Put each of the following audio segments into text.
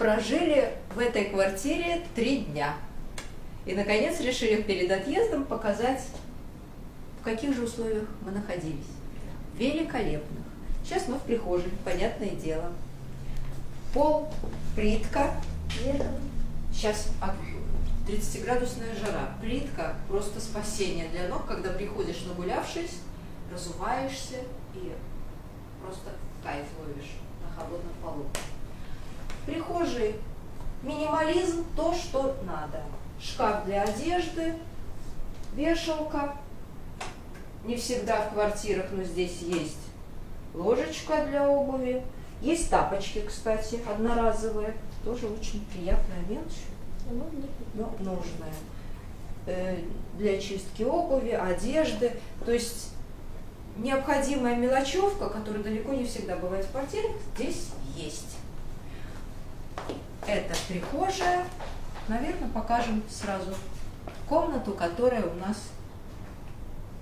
прожили в этой квартире 3 дня. И, наконец, решили перед отъездом показать, в каких же условиях мы находились. Великолепных. Сейчас мы в прихожей, понятное дело. Пол, плитка. Сейчас 30-градусная жара. Плитка – просто спасение для ног, когда приходишь нагулявшись, разуваешься и просто кайф ловишь на холодном полу. В прихожей минимализм, то, что надо. Шкаф для одежды, вешалка. Не всегда в квартирах, но здесь есть ложечка для обуви. Есть тапочки, кстати, одноразовые. Тоже очень приятная мелочь, но нужная. Для чистки обуви, одежды. То есть необходимая мелочевка, которая далеко не всегда бывает в квартире, здесь есть. Это прихожая. Наверное, покажем сразу комнату, которая у нас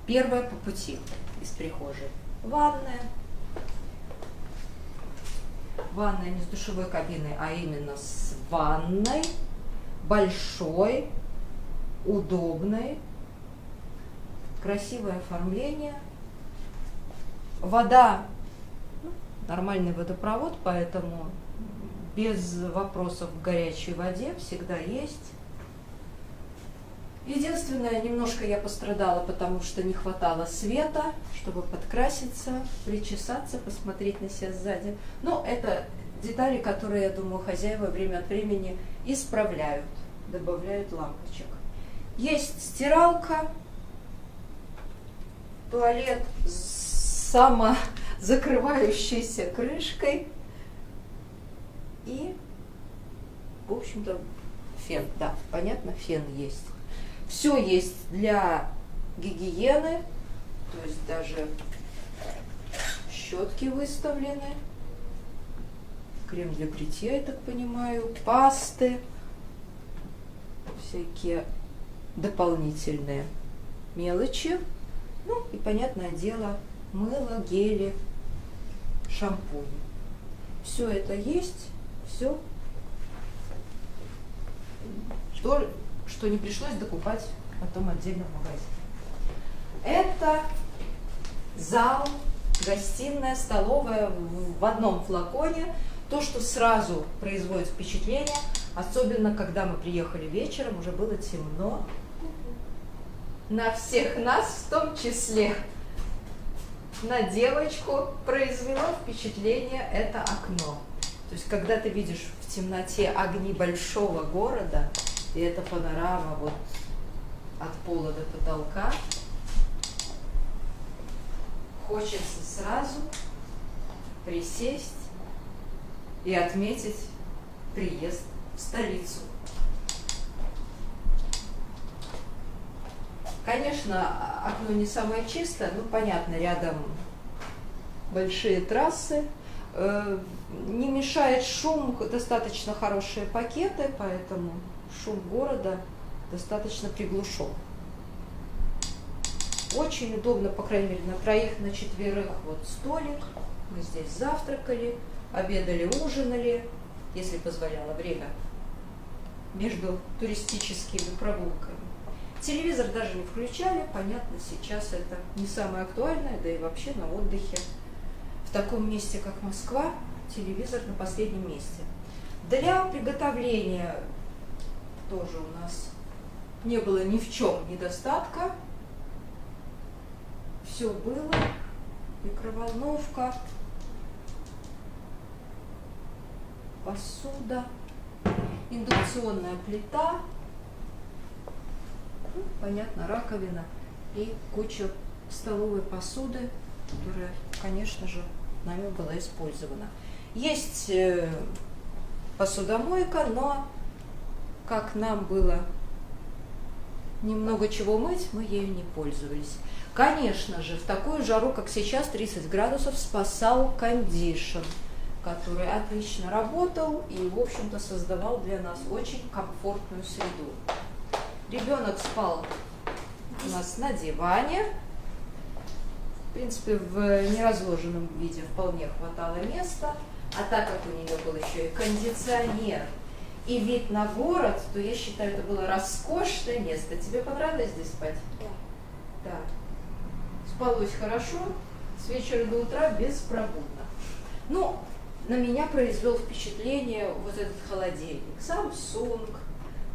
первая по пути из прихожей. Ванная. Ванная не с душевой кабиной, а именно с ванной. Большой, удобной. Красивое оформление. Вода, нормальный водопровод, поэтому без вопросов к горячей воде всегда есть. Единственное, немножко я пострадала, потому что не хватало света, чтобы подкраситься, причесаться, посмотреть на себя сзади. Но это детали, которые, я думаю, хозяева время от времени исправляют, добавляют лампочек. Есть стиралка, туалет с самозакрывающейся крышкой и, в общем-то, фен. Да, понятно, фен есть. Все есть для гигиены, то есть даже щетки выставлены, крем для бритья, я так понимаю, пасты, всякие дополнительные мелочи. Ну и, понятное дело, мыло, гели, шампунь. Все это есть, все то, что не пришлось докупать потом отдельно в магазине. Это зал, гостиная, столовая в одном флаконе. То, что сразу производит впечатление, особенно когда мы приехали вечером, уже было темно. На всех нас, в том числе на девочку, произвело впечатление это окно. То есть, когда ты видишь в темноте огни большого города, и эта панорама вот от пола до потолка, хочется сразу присесть и отметить приезд в столицу. Конечно, окно не самое чистое, но понятно, рядом большие трассы. Не мешает шум, достаточно хорошие пакеты, поэтому шум города достаточно приглушен. Очень удобно, по крайней мере, на троих, на четверых. Вот столик, мы здесь завтракали, обедали, ужинали, если позволяло время, между туристическими прогулками. Телевизор даже не включали, понятно, сейчас это не самое актуальное, да и вообще на отдыхе. В таком месте, как Москва, телевизор на последнем месте. Для приготовления тоже у нас не было ни в чем недостатка. Все было. Микроволновка, посуда, индукционная плита, понятно, раковина и куча столовой посуды, которая, конечно же, нами была использована. Есть посудомойка, но как нам было немного чего мыть, мы ею не пользовались. Конечно же, в такую жару, как сейчас, 30 градусов, спасал кондишн, который отлично работал и, в общем-то, создавал для нас очень комфортную среду. Ребенок спал у нас на диване. В принципе, в неразложенном виде вполне хватало места. А так как у нее был еще и кондиционер, и вид на город, то я считаю, это было роскошное место. Тебе понравилось здесь спать? Да. Да. Спалось хорошо, с вечера до утра беспробудно. Ну, на меня произвел впечатление вот этот холодильник. Samsung,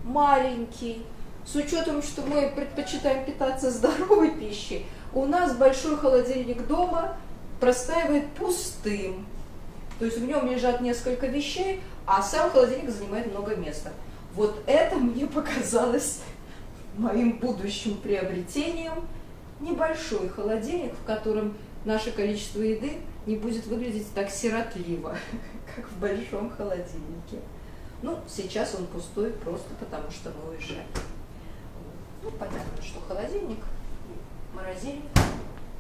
маленький. С учетом, что мы предпочитаем питаться здоровой пищей, у нас большой холодильник дома простаивает пустым. То есть в нем лежат несколько вещей, а сам холодильник занимает много места. Вот это мне показалось моим будущим приобретением. Небольшой холодильник, в котором наше количество еды не будет выглядеть так сиротливо, как в большом холодильнике. Ну, сейчас он пустой просто потому, что мы уезжаем. Ну, понятно, что холодильник, морозильник,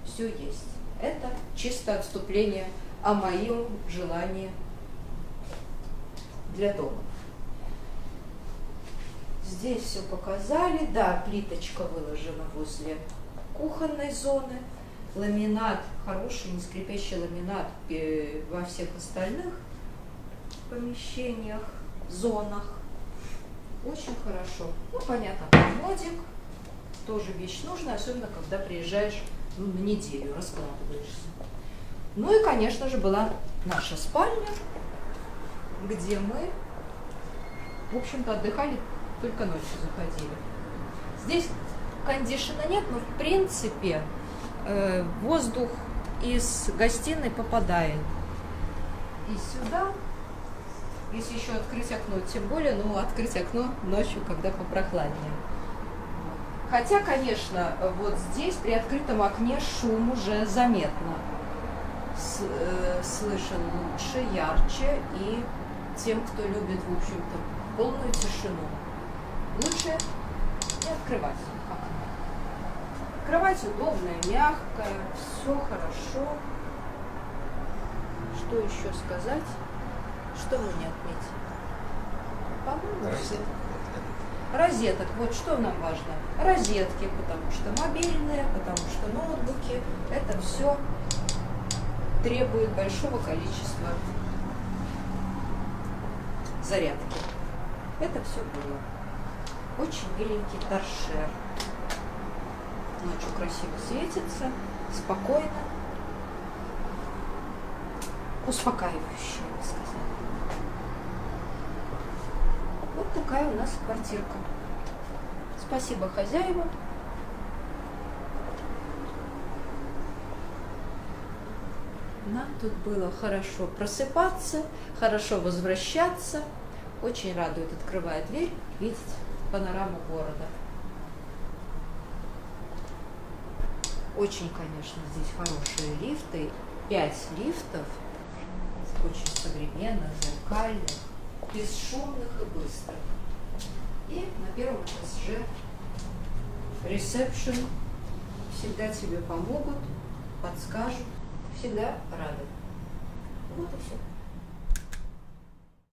все есть. Это чисто отступление о моем желании для дома. Здесь все показали. Да, плиточка выложена возле кухонной зоны. Ламинат, хороший, не скрипящий ламинат во всех остальных помещениях, зонах. Очень хорошо. Ну, понятно, комодик. Тоже вещь нужная, особенно когда приезжаешь на неделю, раскладываешься. Ну и, конечно же, была наша спальня, где мы, в общем-то, отдыхали, только ночью заходили. Здесь кондишена нет, но, в принципе, воздух из гостиной попадает и сюда. Если еще открыть окно, тем более, но открыть окно ночью, когда попрохладнее. Хотя, конечно, вот здесь при открытом окне шум уже заметно слышен лучше, ярче, и тем, кто любит, в общем-то, полную тишину, лучше не открывать окно. Кровать удобная, мягкая, все хорошо. Что еще сказать? Что мы не отметили? По-моему, все. Розеток. Вот что нам важно. Розетки, потому что мобильные, потому что ноутбуки. Это все требует большого количества зарядки. Это все было. Очень миленький торшер. Ночью красиво светится, спокойно, успокаивающе, я бы сказала. Вот такая у нас квартирка. Спасибо хозяевам. Нам тут было хорошо просыпаться, хорошо возвращаться. Очень радует, открывая дверь, видеть панораму города. Очень, конечно, здесь хорошие лифты. 5 лифтов, очень современных, зеркальных, бесшумных и быстрых. И на первом этаже ресепшн. Всегда тебе помогут, подскажут, всегда рады. Вот и все.